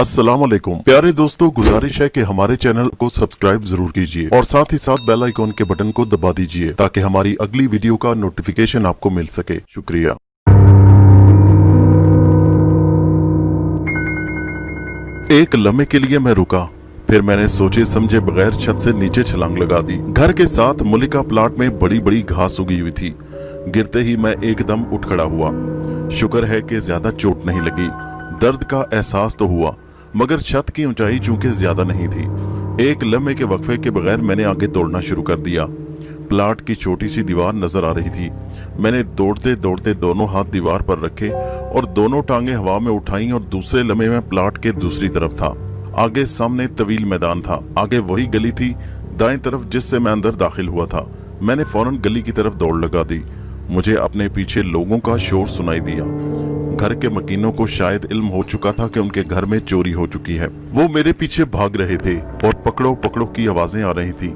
अस्सलाम वालेकुम प्यारे दोस्तों, गुजारिश है कि हमारे चैनल को सब्सक्राइब जरूर कीजिए और साथ ही साथ बेल आइकॉन के बटन को दबा दीजिए ताकि हमारी अगली वीडियो का नोटिफिकेशन आपको मिल सके। शुक्रिया। एक लम्हे के लिए मैं रुका, फिर मैंने सोचे समझे बगैर छत से नीचे छलांग लगा दी। घर के साथ मलिका प्लाट में बड़ी बड़ी घास उगी हुई थी। गिरते ही मैं एकदम उठ खड़ा हुआ। शुक्र है कि ज्यादा चोट नहीं लगी। दर्द का एहसास तो हुआ, मगर छत की ऊंचाई चूंकि ज्यादा नहीं थी। एक लम्हे के वक्फे के बगैर मैंने आगे दौड़ना शुरू कर दिया। प्लाट की छोटी सी दीवार नजर आ रही थी। मैंने दौड़ते दौड़ते दोनों हाथ दीवार पर रखे और दोनों टांगे हवा में उठाई और दूसरे लम्हे में प्लाट के दूसरी तरफ था। आगे सामने तवील मैदान था। आगे वही गली थी दाएं तरफ जिससे मैं अंदर दाखिल हुआ था। मैंने फौरन गली की तरफ दौड़ लगा दी। मुझे अपने पीछे लोगों का शोर सुनाई दिया। घर के मकीनों को शायद इल्म हो चुका था कि उनके घर में चोरी हो चुकी है। वो मेरे पीछे भाग रहे थे और पकड़ो पकड़ो की आवाजें आ रही थी,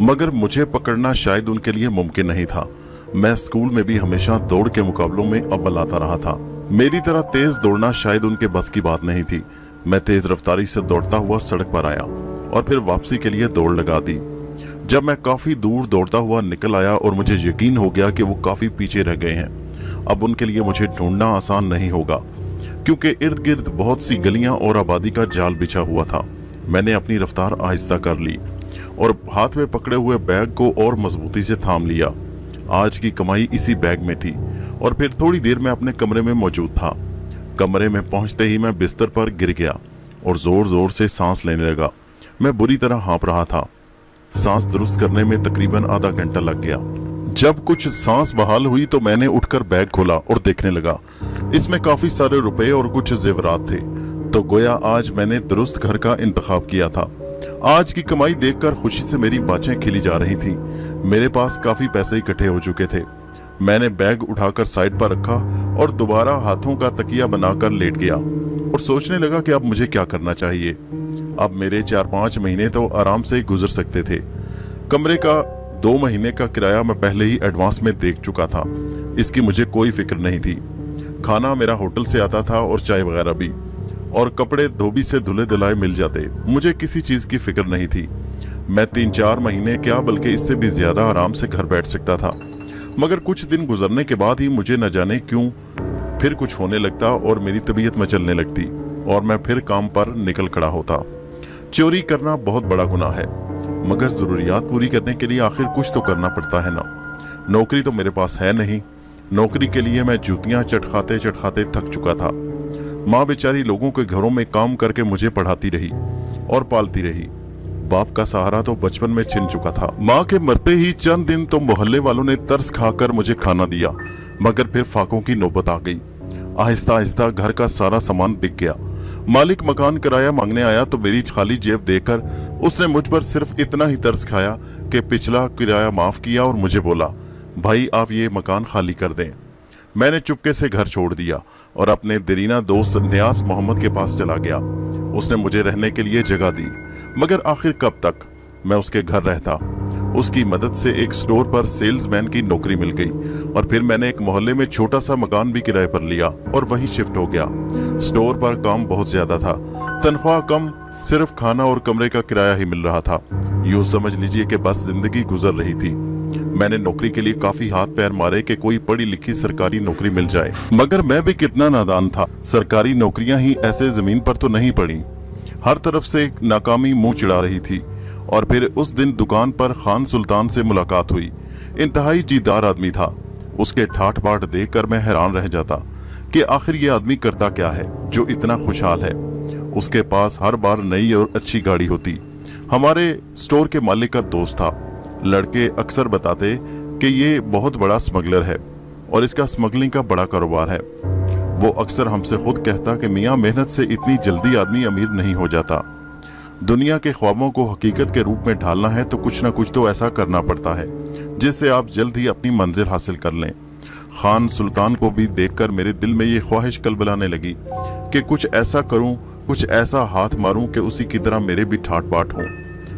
मगर मुझे पकड़ना शायद उनके लिए मुमकिन नहीं था। मैं स्कूल में भी हमेशा दौड़ के मुकाबलों में अव्वल आता रहा था। मेरी तरह तेज दौड़ना शायद उनके बस की बात नहीं थी। मैं तेज रफ्तारी से दौड़ता हुआ सड़क पर आया और फिर वापसी के लिए दौड़ लगा दी। जब मैं काफी दूर दौड़ता हुआ निकल आया और मुझे यकीन हो गया कि वो काफी पीछे रह गए हैं। अब उनके लिए मुझे ढूंढना आसान नहीं होगा, क्योंकि इर्द गिर्द बहुत सी गलियां और आबादी का जाल बिछा हुआ था। मैंने अपनी रफ्तार आहिस्ता कर ली और हाथ में पकड़े हुए बैग को और मजबूती से थाम लिया। आज की कमाई इसी बैग में थी और फिर थोड़ी देर में अपने कमरे में मौजूद था। कमरे में पहुंचते ही मैं बिस्तर पर गिर गया और जोर जोर से सांस लेने लगा। मैं बुरी तरह हाँफ रहा था। सांस दुरुस्त करने में तकरीबन आधा घंटा लग गया। जब कुछ सांस बहाल हुई तो मैंने उठकर बैग खोला और देखने लगा। इसमें काफी सारे रुपए और कुछ जेवरात थे। तो गोया आज मैंने दुरुस्त घर का इंतखाब किया था। आज की कमाई देखकर खुशी से मेरी बाँछें खिली जा रही थी। मेरे पास काफी पैसे इकट्ठे हो चुके थे। मैंने बैग उठाकर साइड पर रखा और दोबारा हाथों का तकिया बनाकर लेट गया और सोचने लगा कि अब मुझे क्या करना चाहिए। अब मेरे 4-5 महीने तो आराम से गुजर सकते थे। कमरे का 2 महीने का किराया मैं पहले ही एडवांस में देख चुका था। इसकी मुझे कोई फिक्र नहीं थी। खाना मेरा होटल से आता था और चाय वगैरह भी, और कपड़े धोबी से धुले धुलाए मिल जाते। मुझे किसी चीज की फिक्र नहीं थी। मैं 3-4 महीने क्या बल्कि इससे भी ज्यादा आराम से घर बैठ सकता था। मगर कुछ दिन गुजरने के बाद ही मुझे न जाने क्यों फिर कुछ होने लगता और मेरी तबीयत मचलने लगती और मैं फिर काम पर निकल खड़ा होता। चोरी करना बहुत बड़ा गुनाह है, मगर जरूरियात पूरी करने के लिए आखिर कुछ तो करना पड़ता है ना। नौकरी तो मेरे पास है नहीं। नौकरी के लिए मैं जूतियां चटखाते चटखाते थक चुका था। माँ बेचारी लोगों के घरों में काम करके मुझे पढ़ाती रही और पालती रही। बाप का सहारा तो बचपन में छिन चुका था। माँ के मरते ही चंद दिन तो मोहल्ले वालों ने तरस खाकर मुझे खाना दिया, मगर फिर फाकों की नौबत आ गई। आहिस्ता आहिस्ता घर का सारा सामान बिक गया। मालिक मकान किराया मांगने आया तो मेरी खाली जेब देखकर उसने मुझ पर सिर्फ इतना ही तरस खाया कि पिछला किराया माफ किया और मुझे बोला, भाई आप ये मकान खाली कर दें। मैंने चुपके से घर छोड़ दिया और अपने दरीना दोस्त नियाज मोहम्मद के पास चला गया। उसने मुझे रहने के लिए जगह दी, मगर आखिर कब तक मैं उसके घर रहता। उसकी मदद से एक स्टोर पर सेल्समैन की नौकरी मिल गई और फिर मैंने एक मोहल्ले में छोटा सा मकान भी किराए पर लिया और वहीं शिफ्ट हो गया। स्टोर पर काम बहुत ज्यादा था, तनख्वाह कम, सिर्फ खाना और कमरे का किराया ही मिल रहा था। यूं समझ लीजिए कि बस जिंदगी गुजर रही थी। मैंने नौकरी के लिए काफी हाथ पैर मारे कि कोई पढ़ी लिखी सरकारी नौकरी मिल जाए, मगर मैं भी कितना नादान था। सरकारी नौकरियां ही ऐसे जमीन पर तो नहीं पड़ी। हर तरफ से नाकामी मुंह चिढ़ा रही थी। और फिर उस दिन दुकान पर खान सुल्तान से मुलाकात हुई। इंतहाई जीदार आदमी था। उसके ठाठ बाट देखकर मैं हैरान रह जाता कि आखिर ये आदमी करता क्या है जो इतना खुशहाल है। उसके पास हर बार नई और अच्छी गाड़ी होती। हमारे स्टोर के मालिक का दोस्त था। लड़के अक्सर बताते कि ये बहुत बड़ा स्मगलर है और इसका स्मगलिंग का बड़ा कारोबार है। वो अक्सर हमसे खुद कहता कि मियाँ, मेहनत से इतनी जल्दी आदमी अमीर नहीं हो जाता। दुनिया के ख्वाबों को हकीकत के रूप में ढालना है तो कुछ ना कुछ तो ऐसा करना पड़ता है जिससे आप जल्द ही अपनी मंजिल हासिल कर लें। खान सुल्तान को भी देखकर मेरे दिल में ये ख्वाहिश कलबलाने लगी कि कुछ ऐसा करूं, कुछ ऐसा हाथ मारूं कि उसी की तरह मेरे भी ठाट बाट हों।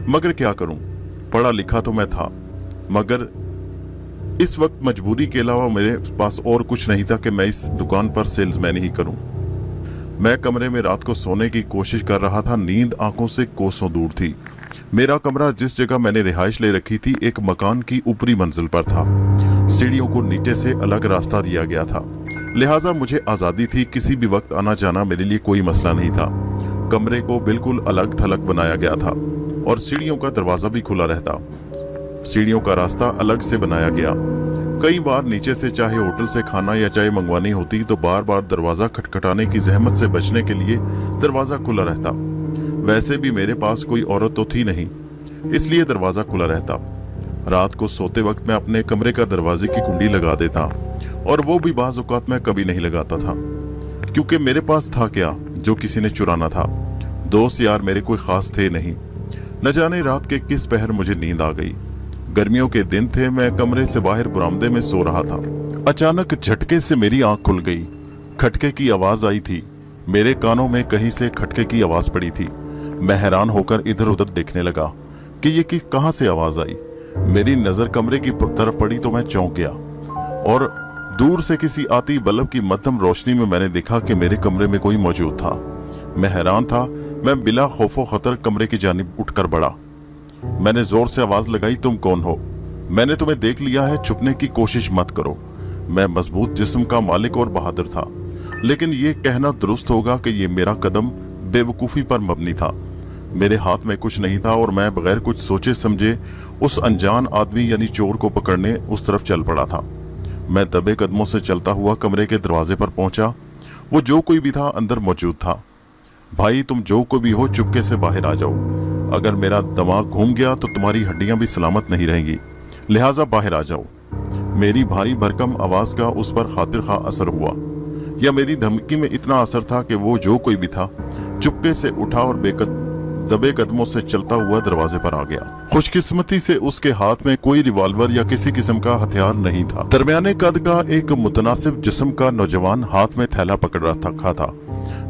मगर क्या करूं, पढ़ा लिखा तो मैं था, मगर इस वक्त मजबूरी के अलावा मेरे पास और कुछ नहीं था कि मैं इस दुकान पर सेल्समैन ही करूं। मैं कमरे में रात को सोने की कोशिश कर रहा था। नींद आंखों से कोसों दूर थी। मेरा कमरा जिस जगह मैंने रिहाइश ले रखी थी एक मकान की ऊपरी मंजिल पर था। सीढ़ियों को नीचे से अलग रास्ता दिया गया था, लिहाजा मुझे आजादी थी। किसी भी वक्त आना जाना मेरे लिए कोई मसला नहीं था। कमरे को बिल्कुल अलग थलग बनाया गया था और सीढ़ियों का दरवाजा भी खुला रहता। सीढ़ियों का रास्ता अलग से बनाया गया। कई बार नीचे से चाहे होटल से खाना या चाय मंगवानी होती तो बार बार दरवाजा खटखटाने की जहमत से बचने के लिए दरवाजा खुला रहता। वैसे भी मेरे पास कोई औरत तो थी नहीं, इसलिए दरवाजा खुला रहता। रात को सोते वक्त मैं अपने कमरे का दरवाजे की कुंडी लगा देता, और वो भी बाज औकात मैं कभी नहीं लगाता था, क्योंकि मेरे पास था क्या जो किसी ने चुराना था। दोस्त यार मेरे कोई खास थे नहीं। न जाने रात के किस पहर मुझे नींद आ गई। गर्मियों के दिन थे। मैं कमरे से बाहर बरामदे में सो रहा था। अचानक झटके से मेरी आंख खुल गई। खटके की आवाज आई थी। मेरे कानों में कहीं से खटके की आवाज पड़ी थी। मैं हैरान होकर इधर उधर देखने लगा कि ये कहां से आवाज आई। मेरी नजर कमरे की तरफ पड़ी तो मैं चौंक गया, और दूर से किसी आती बल्ब की मध्यम रोशनी में मैंने देखा कि मेरे कमरे में कोई मौजूद था। मैं हैरान था। मैं बिला खौफो खतर कमरे की जानिब उठकर बढ़ा। मैंने जोर से आवाज लगाई, तुम कौन हो? मैंने तुम्हें देख लिया है, छुपने की कोशिश मत करो। मैं मजबूत जिस्म का मालिक और बहादुर था, लेकिन ये कहना दुरुस्त होगा कि ये मेरा कदम बेवकूफी पर मबनी था। मेरे हाथ में कुछ नहीं था और मैं बगैर कुछ सोचे समझे उस अनजान आदमी यानी चोर को पकड़ने उस तरफ चल पड़ा था। मैं दबे कदमों से चलता हुआ कमरे के दरवाजे पर पहुंचा। वो जो कोई भी था अंदर मौजूद था। भाई तुम जो कोई भी हो चुपके से बाहर आ जाओ। अगर मेरा दिमाग घूम गया तो तुम्हारी हड्डियां भी सलामत नहीं रहेंगी, लिहाजा बाहर आ जाओ। मेरी भारी भरकम आवाज का उस पर खातिर खा असर हुआ, या मेरी धमकी में इतना असर था कि वो जो कोई भी था चुपके से उठा और दबे कदमों से चलता हुआ दरवाजे पर आ गया। खुशकिस्मती से उसके हाथ में कोई रिवॉल्वर या किसी किस्म का हथियार नहीं था। दरमियाने कद का एक मुतनासिब जिस्म का नौजवान हाथ में थैला पकड़ रखा था।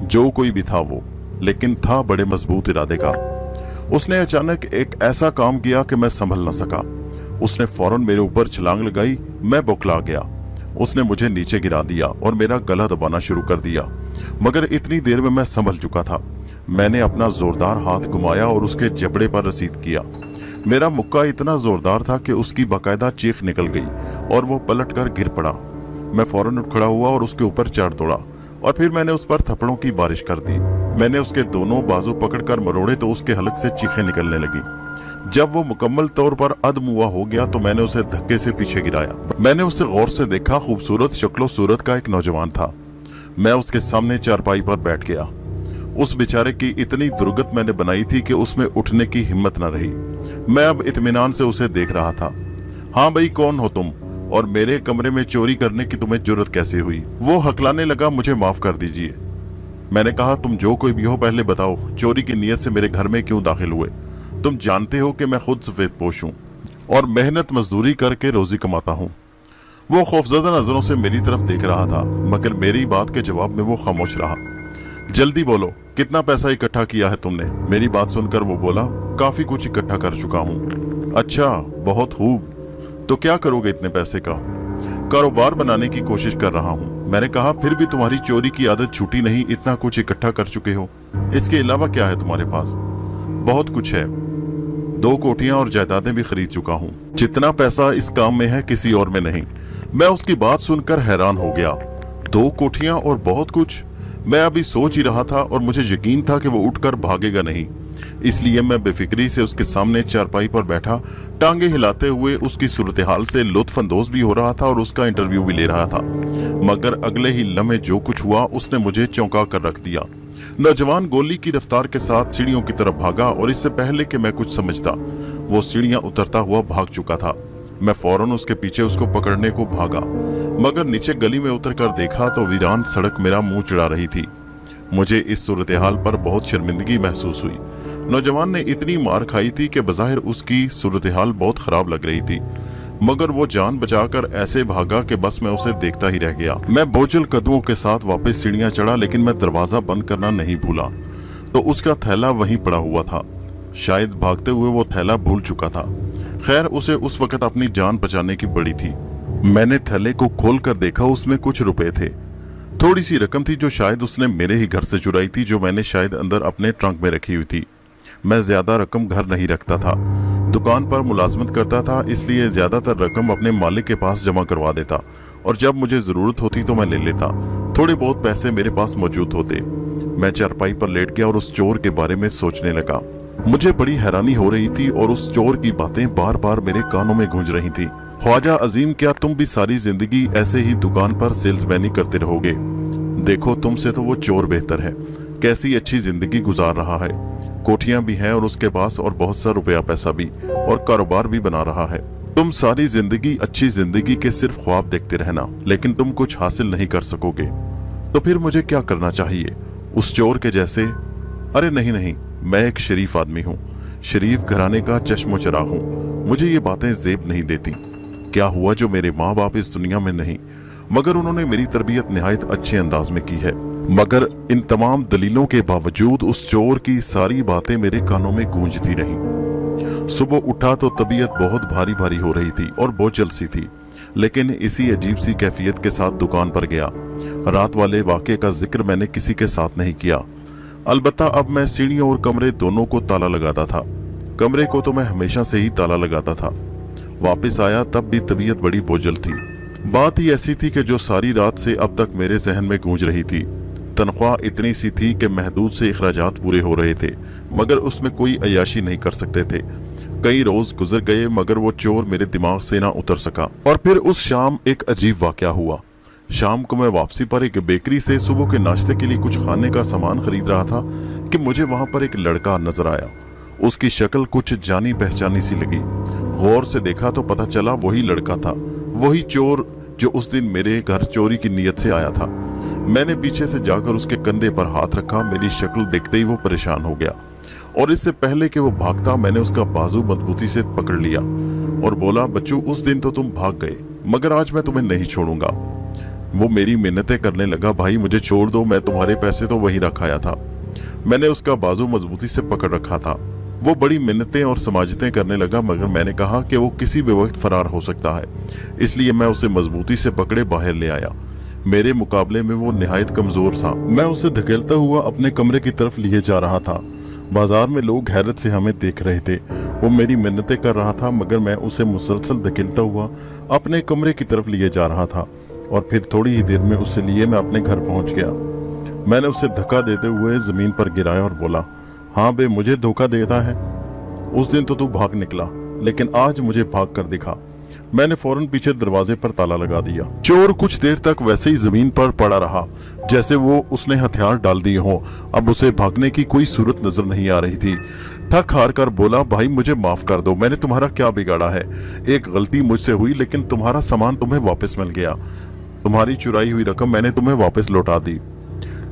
जो कोई भी था वो, लेकिन था बड़े मजबूत इरादे का। उसने अचानक एक ऐसा काम किया कि मैं संभल न सका। उसने फौरन मेरे ऊपर छलांग लगाई। मैं बौखला गया। उसने मुझे नीचे गिरा दिया और मेरा गला दबाना शुरू कर दिया, मगर इतनी देर में मैं संभल चुका था। मैंने अपना जोरदार हाथ घुमाया और उसके जबड़े पर रसीद किया। मेरा मुक्का इतना जोरदार था कि उसकी बाकायदा चीख निकल गई और वो पलटकर गिर पड़ा। मैं फौरन उठ खड़ा हुआ और उसके ऊपर चढ़ दौड़ा, और फिर मैंने उस पर थप्पड़ों की बारिश कर दी। मैंने उसके दोनों बाजू पकड़कर मरोड़े तो उसके हलक से चीखें निकलने लगी। जब वो मुकम्मल तौर पर अधमुआ हो गया तो मैंने उसे धक्के से पीछे गिराया। मैंने उसे गौर से देखा। खूबसूरत शक्लो सूरत का एक नौजवान था। मैं उसके सामने चारपाई पर बैठ गया। उस बेचारे की इतनी दुर्गत मैंने बनाई थी कि उसमें उठने की हिम्मत न रही। मैं अब इत्मीनान से उसे देख रहा था। हाँ भाई, कौन हो तुम, और मेरे कमरे में चोरी करने की तुम्हें जुर्रत कैसे हुई? वो हकलाने लगा, मुझे माफ कर दीजिए। मैंने कहा, तुम जो कोई भी हो पहले बताओ, चोरी की नीयत से मेरे घर में क्यों दाखिल हुए? तुम जानते हो कि मैं खुद सफेद पोश हूँ और मेहनत मजदूरी करके रोजी कमाता हूँ। वो खौफजदा नजरों से मेरी तरफ देख रहा था, मगर मेरी बात के जवाब में वो खामोश रहा। जल्दी बोलो, कितना पैसा इकट्ठा किया है तुमने? मेरी बात सुनकर वो बोला, काफी कुछ इकट्ठा कर चुका हूँ। अच्छा, बहुत खूब। तो क्या करोगे इतने पैसे का? कारोबार बनाने की कोशिश कर रहा हूँ। मैंने कहा, फिर भी तुम्हारी चोरी की आदत छूटी नहीं, इतना कुछ इकट्ठा कर चुके हो। इसके अलावा क्या है तुम्हारे पास? बहुत कुछ है। 2 कोठियां और जायदादें भी खरीद चुका हूँ। जितना पैसा इस काम में है किसी और में नहीं। मैं उसकी बात सुनकर हैरान हो गया। 2 कोठियां और बहुत कुछ? मैं अभी सोच ही रहा था और मुझे यकीन था कि वो उठकर भागेगा नहीं, इसलिए मैं बेफिक्री से उसके सामने चारपाई पर बैठा, टांगे हिलाते हुए उसकी सूरत हाल से लुत्फ अंदोज भी हो रहा था और उसका इंटरव्यू भी ले रहा था। मगर अगले ही लम्हे जो कुछ हुआ उसने मुझे चौंका कर रख दिया। नौजवान गोली की रफ्तार के साथ सीढ़ियों की तरफ भागा और इससे पहले कि मैं कुछ समझता वो सीढ़ियां उतरता हुआ भाग चुका था। मैं फौरन उसके पीछे उसको पकड़ने को भागा, मगर नीचे गली में उतरकर देखा तो वीरान सड़क मेरा मुंह चिढ़ा रही थी। मुझे इस सूरत हाल पर बहुत शर्मिंदगी महसूस हुई। नौजवान ने इतनी मार खाई थी कि बज़ाहिर उसकी सूरत हाल बहुत खराब लग रही थी, मगर वो जान बचाकर ऐसे भागा कि बस मैं उसे देखता ही रह गया। मैं बोझल कदमों के साथ वापस सीढ़ियां चढ़ा, लेकिन मैं दरवाजा बंद करना नहीं भूला तो उसका थैला वहीं पड़ा हुआ था। शायद भागते हुए वो थैला भूल चुका था। खैर, उसे उस वक्त अपनी जान बचाने की बड़ी थी। मैंने थैले को खोल कर देखा, उसमें कुछ रुपए थे। थोड़ी सी रकम थी जो शायद उसने मेरे ही घर से चुराई थी, जो मैंने शायद अंदर अपने ट्रंक में रखी हुई थी। मैं ज्यादा रकम घर नहीं रखता था, दुकान पर मुलाजमत करता था, इसलिए ज्यादातर रकम अपने मालिक के पास जमा करवा देता और जब मुझे जरूरत होती तो मैं ले लेता। थोड़े बहुत पैसे मेरे पास मौजूद होते। मैं चारपाई पर लेट गया और उस चोर के बारे में सोचने लगा। मुझे बड़ी हैरानी हो रही थी और उस चोर की बातें बार बार मेरे कानों में गूंज रही थी। ख्वाजा अजीम, क्या तुम भी सारी जिंदगी ऐसे ही दुकान पर सेल्समैनी करते रहोगे? देखो, तुमसे तो वो चोर बेहतर है। कैसी अच्छी जिंदगी गुजार रहा है, कोठियां भी हैं और उसके पास और बहुत सा रुपया पैसा भी, और कारोबार भी बना रहा है। तुम सारी जिंदगी अच्छी जिंदगी के सिर्फ ख्वाब देखते रहना, लेकिन तुम कुछ हासिल नहीं कर सकोगे। तो फिर मुझे क्या करना चाहिए? उस चोर के जैसे? अरे नहीं नहीं, मैं एक शरीफ आदमी हूँ, शरीफ घराने का चश्मो चराग हूँ। मुझे ये बातें जेब नहीं देती। क्या हुआ जो मेरे माँ बाप इस दुनिया में नहीं, मगर उन्होंने मेरी तरबियत निहायत अच्छे अंदाज में की है। मगर इन तमाम दलीलों के बावजूद उस चोर की सारी बातें मेरे कानों में गूंजती रहीं। सुबह उठा तो तबीयत बहुत भारी भारी हो रही थी और बोझल सी थी, लेकिन इसी अजीब सी कैफियत के साथ दुकान पर गया। रात वाले वाक़े का जिक्र मैंने किसी के साथ नहीं किया। अलबत्ता अब मैं सीढ़ियों और कमरे दोनों को ताला लगाता था। कमरे को तो मैं हमेशा से ही ताला लगाता था। वापस आया तब भी तबीयत बड़ी बोझल थी। बात ही ऐसी थी कि जो सारी रात से अब तक मेरे जहन में गूंज रही थी। तनख्वाह इतनी सी थी कि महदूद से अखराजात पूरे हो रहे थे, मगर उसमें कोई अयाशी नहीं कर सकते थे। कई रोज गुजर गए मगर वो चोर मेरे दिमाग से ना उतर सका। और फिर उस शाम एक अजीब वाकया हुआ। शाम को मैं वापसी पर एक बेकरी से सुबह के नाश्ते के लिए कुछ खाने का सामान खरीद रहा था कि मुझे वहां पर एक लड़का नजर आया। उसकी शक्ल कुछ जानी पहचानी सी लगी। गौर से देखा तो पता चला वही लड़का था, वही चोर जो उस दिन मेरे घर चोरी की नीयत से आया था। मैंने पीछे से जाकर उसके कंधे पर हाथ रखा। मेरी शक्ल देखते ही वो परेशान हो गया और इससे पहले कि वो भागता मैंने उसका बाजू मजबूती से पकड़ लिया और बोला, बच्चू, उस दिन तो तुम भाग गए, मगर आज मैं तुम्हें नहीं छोड़ूंगा। वो मेरी मिन्नतें करने लगा, भाई मुझे छोड़ दो, मैं तुम्हारे पैसे तो वहीं रखाया था। मैंने उसका बाजू मजबूती से पकड़ रखा था। वो बड़ी मिन्नतें और समाजतें करने लगा, मगर मैंने कहा कि वो किसी भी वक्त फरार हो सकता है, इसलिए मैं उसे मजबूती से पकड़े बाहर ले आया। मेरे मुकाबले में वो निहायत कमजोर था। मैं उसे धकेलता हुआ अपने कमरे की तरफ लिए जा रहा था। बाजार में लोग हैरत से हमें देख रहे थे। वो मेरी मिन्नतें कर रहा था, मगर मैं उसे मुसलसल धकेलता हुआ अपने कमरे की तरफ लिए जा रहा था और फिर थोड़ी ही देर में उसे लिए मैं अपने घर पहुंच गया। मैंने उसे धक्का देते हुए जमीन पर गिराया और बोला, हाँ बे, मुझे धोखा देता है? उस दिन तो तू भाग निकला, लेकिन आज मुझे भाग कर दिखा। मैंने फौरन पीछे दरवाजे पर ताला लगा दिया। चोर कुछ देर तक वैसे ही जमीन पर पड़ा रहा जैसे वो उसने हथियार डाल दिए हो। अब उसे भागने की कोई सूरत नजर नहीं आ रही थी। थक हार कर बोला, भाई मुझे माफ कर दो, मैंने तुम्हारा क्या बिगाड़ा है? एक गलती मुझसे हुई, लेकिन तुम्हारा सामान तुम्हें वापस मिल गया। तुम्हारी चुराई हुई रकम मैंने तुम्हें वापस लौटा दी।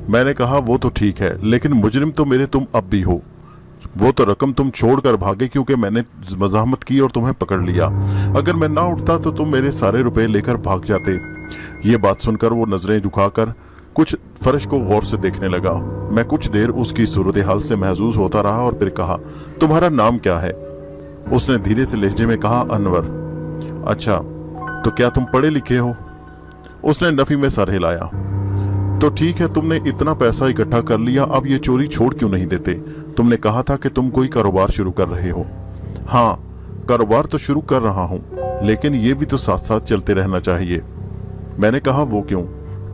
मैंने कहा, वो तो ठीक है, लेकिन मुजरिम तो मेरे तुम अब भी हो। वो तो रकम तुम छोड़कर भागे क्योंकि मैंने मजामत की और तुम्हें पकड़ लिया। अगर मैं ना उठता तो तुम मेरे सारे रुपए लेकर भाग जाते। ये बात सुनकर वो नजरें झुकाकर कुछ फर्श को गौर से देखने लगा। मैं कुछ देर उसकी सूरत हाल से महसूस होता रहा और फिर कहा, तुम्हारा नाम क्या है? उसने धीरे से लहजे में कहा, अनवर। अच्छा, तो क्या तुम पढ़े लिखे हो? उसने नफी में सर हिलाया। तो ठीक है, तुमने इतना पैसा इकट्ठा कर लिया, अब ये चोरी छोड़ क्यों नहीं देते? तुमने कहा था कि तुम कोई कारोबार शुरू कर रहे हो। हाँ, कारोबार तो शुरू कर रहा हूँ, लेकिन ये भी तो साथ साथ चलते रहना चाहिए। मैंने कहा, वो क्यों?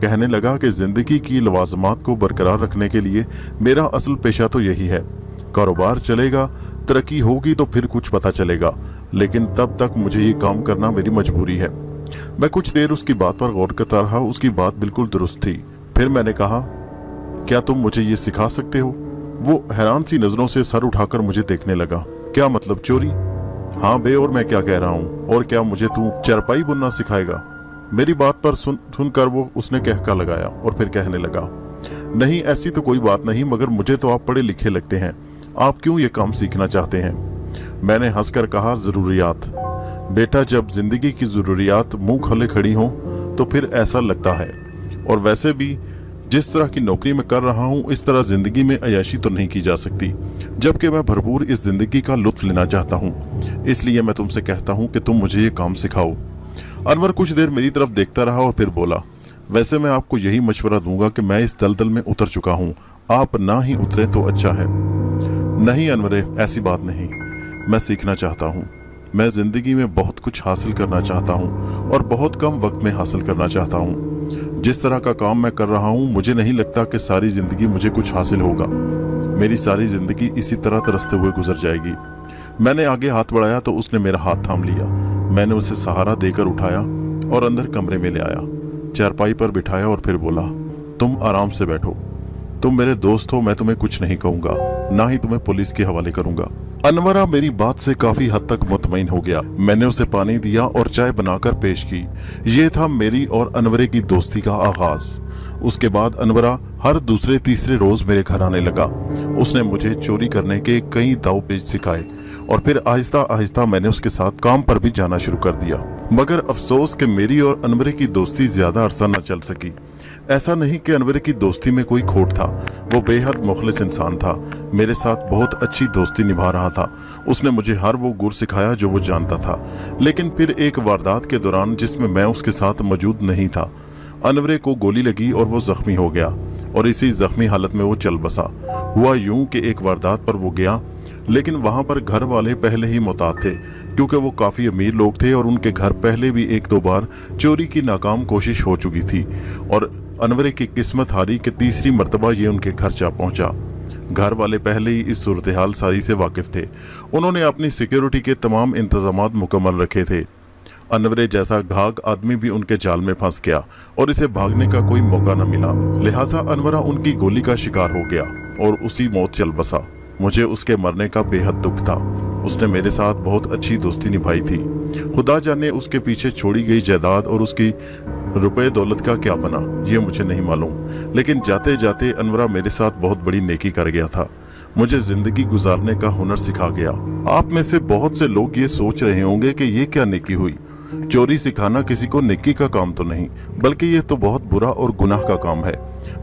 कहने लगा कि जिंदगी की लवाजमात को बरकरार रखने के लिए मेरा असल पेशा तो यही है। कारोबार चलेगा, तरक्की होगी तो फिर कुछ पता चलेगा, लेकिन तब तक मुझे ये काम करना मेरी मजबूरी है। मैं कुछ देर उसकी बात पर गौर करता रहा। उसकी बात बिल्कुल दुरुस्त थी। फिर मैंने कहा, क्या तुम मुझे ये सिखा सकते हो? वो हैरान सी नजरों से सर उठाकर मुझे देखने लगा। क्या मतलब, चोरी? हाँ बे, और मैं क्या कह रहा हूँ? और क्या मुझे तू चारपाई बुनना सिखाएगा? मेरी बात पर सुनकर वो उसने कहका लगाया और फिर कहने लगा, नहीं ऐसी तो कोई बात नहीं, मगर मुझे तो आप पढ़े लिखे लगते हैं, आप क्यों ये काम सीखना चाहते हैं? मैंने हंसकर कहा, जरूरियात। बेटा, जब जिंदगी की जरूरियात मुंह खोले खड़ी हों तो फिर ऐसा लगता है। और वैसे भी जिस तरह की नौकरी मैं कर रहा हूँ, इस तरह जिंदगी में अयाशी तो नहीं की जा सकती, जबकि मैं भरपूर इस जिंदगी का लुत्फ लेना चाहता हूँ। इसलिए मैं तुमसे कहता हूँ कि तुम मुझे ये काम सिखाओ। अनवर कुछ देर मेरी तरफ देखता रहा और फिर बोला, वैसे मैं आपको यही मशवरा दूंगा कि मैं इस दलदल में उतर चुका हूँ, आप ना ही उतरे तो अच्छा है। नहीं अनवरे, ऐसी बात नहीं। मैं सीखना चाहता हूँ। मैं जिंदगी में बहुत कुछ हासिल करना चाहता हूँ और बहुत कम वक्त में हासिल करना चाहता हूँ। जिस तरह का काम मैं कर रहा हूँ, मुझे नहीं लगता कि सारी जिंदगी मुझे कुछ हासिल होगा। मेरी सारी जिंदगी इसी तरह तरसते हुए गुजर जाएगी। मैंने आगे हाथ बढ़ाया तो उसने मेरा हाथ थाम लिया। मैंने उसे सहारा देकर उठाया और अंदर कमरे में ले आया, चारपाई पर बिठाया और फिर बोला, तुम आराम से बैठो। तुम मेरे दोस्त हो, मैं तुम्हें कुछ नहीं कहूंगा, ना ही तुम्हें पुलिस के हवाले करूंगा। अनवरा मेरी बात से काफी हद तक मुतमईन हो गया। मैंने उसे पानी दिया और चाय बनाकर पेश की। ये था मेरी और अनवरे की दोस्ती का आगाज। उसके बाद अनवरा हर दूसरे तीसरे रोज मेरे घर आने लगा। उसने मुझे चोरी करने के कई दाव पेच सिखाए और फिर आहिस्ता आहिस्ता मैंने उसके साथ काम पर भी जाना शुरू कर दिया। मगर अफसोस कि मेरी और अनवरे की दोस्ती ज्यादा अरसा न चल सकी। ऐसा नहीं कि अनवरे की दोस्ती में कोई खोट था, वो बेहद मुखलिस इंसान था, मेरे साथ बहुत अच्छी दोस्ती निभा रहा था। उसने मुझे हर वो गुर सिखाया जो वो जानता था। लेकिन फिर एक वारदात के दौरान, जिसमें मैं उसके साथ मौजूद नहीं था, अनवरे को गोली लगी और वो जख्मी हो गया और इसी जख्मी हालत में वो चल बसा। हुआ यूं कि एक वारदात पर वो गया, लेकिन वहां पर घर वाले पहले ही मुताद थे, क्योंकि वो काफी अमीर लोग थे और उनके घर पहले भी एक दो बार चोरी की नाकाम कोशिश हो चुकी थी। और अनवरे की किस्मत हारी कि तीसरी मर्तबा ये उनके घर जा पहुंचा। घर वाले पहले ही इस सूरत हाल सारी से वाकिफ थे। उन्होंने अपनी सिक्योरिटी के तमाम इंतजामात मुकम्मल रखे थे। अनवरे जैसा घाघ आदमी भी उनके जाल में फंस गया और इसे भागने का कोई मौका न मिला। लिहाजा अनवरा उनकी गोली का शिकार हो गया और उसी मौत चल बसा। मुझे उसके मरने का बेहद दुख था। उसने मेरे साथ बहुत अच्छी दोस्ती निभाई थी। खुदा जाने उसके पीछे छोड़ी गई जायदाद और उसकी रुपए दौलत का क्या बना, ये मुझे नहीं मालूम। लेकिन जाते जाते अनवरा मेरे साथ बहुत बड़ी नेकी कर गया था। मुझे जिंदगी गुजारने का हुनर सिखा गया। आप में से बहुत से लोग ये सोच रहे होंगे कि ये क्या नेकी हुई। चोरी सिखाना किसी को नेकी का काम तो नहीं, बल्कि ये तो बहुत बुरा और गुनाह का काम है।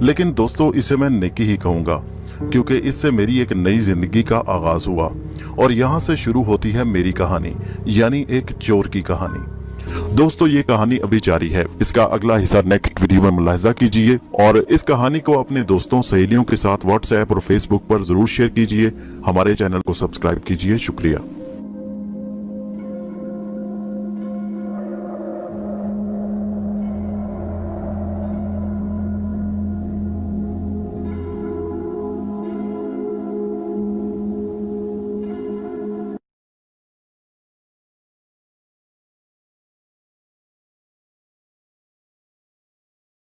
लेकिन दोस्तों, इसे मैं नेकी ही कहूंगा, क्योंकि इससे मेरी एक नई जिंदगी का आगाज हुआ और यहाँ से शुरू होती है मेरी कहानी, यानी एक चोर की कहानी। दोस्तों, ये कहानी अभी जारी है। इसका अगला हिस्सा नेक्स्ट वीडियो में मुलाहिजा कीजिए और इस कहानी को अपने दोस्तों सहेलियों के साथ व्हाट्सएप और फेसबुक पर जरूर शेयर कीजिए। हमारे चैनल को सब्सक्राइब कीजिए। शुक्रिया।